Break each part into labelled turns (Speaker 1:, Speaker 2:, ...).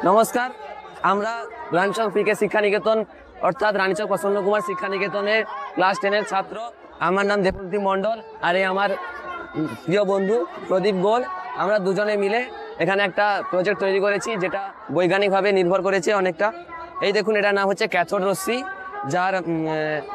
Speaker 1: নমস্কার, আমরা রানীচক পিকে শিক্ষা নিকেতন অর্থাৎ রানীচক প্রসন্ন কুমার শিক্ষা নিকেতনের ক্লাস 10-এর ছাত্র। আমার নাম দেবপ্রদীপ মণ্ডল, আর এই আমার প্রিয় বন্ধু প্রদীপ গোল। আমরা দুজনে মিলে এখানে একটা প্রজেক্ট তৈরি করেছি, যেটা বৈজ্ঞানিকভাবে নির্ভর করেছে অনেকটা। এই দেখুন, এটার নাম হচ্ছে ক্যাথোড রশ্মি, যার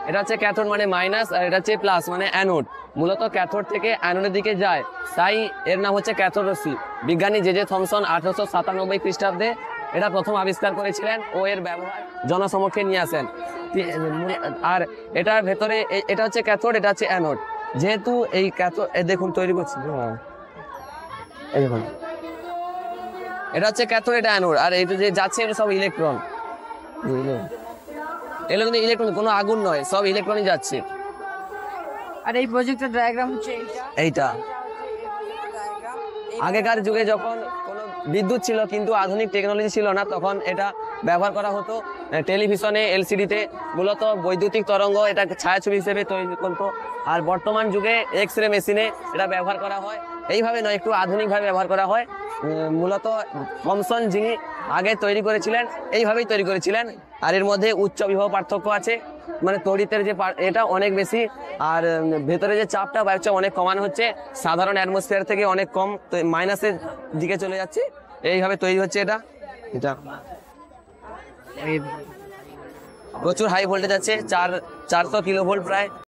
Speaker 1: এটা হচ্ছে ক্যাথোড মানে মাইনাস, আর এটা হচ্ছে প্লাস মানে অ্যানোড। মূলত ক্যাথোড থেকে অ্যানোডের দিকে যায়, তাই এর নাম হচ্ছে ক্যাথোড রশ্মি। বিজ্ঞানী জে থমসন 1897 খ্রিস্টাব্দে এটা প্রথম আবিষ্কার করেছিলেন ও এর ব্যবহার জনসমক্ষে নিয়ে আসেন। আর এটার ভেতরে এটা হচ্ছে ক্যাথোড, এটা হচ্ছে অ্যানোড। যেহেতু এই ক্যাথোড দেখুন তৈরি করছি, এই দেখুন এটা হচ্ছে ক্যাথোড, এটা অ্যানোড, আর এটা যে যাচ্ছে এগুলো সব ইলেকট্রন। এগুলো কিন্তু ইলেকট্রন, কোনো আগুন নয়, সব ইলেকট্রনই যাচ্ছে।
Speaker 2: আর এই প্রজেক্টের ডায়াগ্রাম হচ্ছে
Speaker 1: এইটা আগেকার যুগে যখন কোনো বিদ্যুৎ ছিল কিন্তু আধুনিক টেকনোলজি ছিল না, তখন এটা ব্যবহার করা হতো টেলিভিশনে, এলসিডিতে। মূলত বৈদ্যুতিক তরঙ্গ এটা ছায়াছবি হিসেবে তৈরি করতো। আর বর্তমান যুগে এক্স রে মেশিনে এটা ব্যবহার করা হয়। এইভাবে নয়, একটু আধুনিকভাবে ব্যবহার করা হয়। মূলত থমসন যিনি আগে তৈরি করেছিলেন এইভাবেই তৈরি করেছিলেন। আর এর মধ্যে উচ্চ বিভব পার্থক্য আছে, মানে তড়িতের যে এটা অনেক বেশি, আর ভেতরে যে চাপটা বায়ুর চাপ অনেক কমানো হচ্ছে, সাধারণ অ্যাটমসফিয়ার থেকে অনেক কম, মাইনাসের দিকে চলে যাচ্ছে। এইভাবে তৈরি হচ্ছে এটা। প্রচুর হাই ভোল্টেজ আছে, 400 কিলোভোল্ট প্রায়।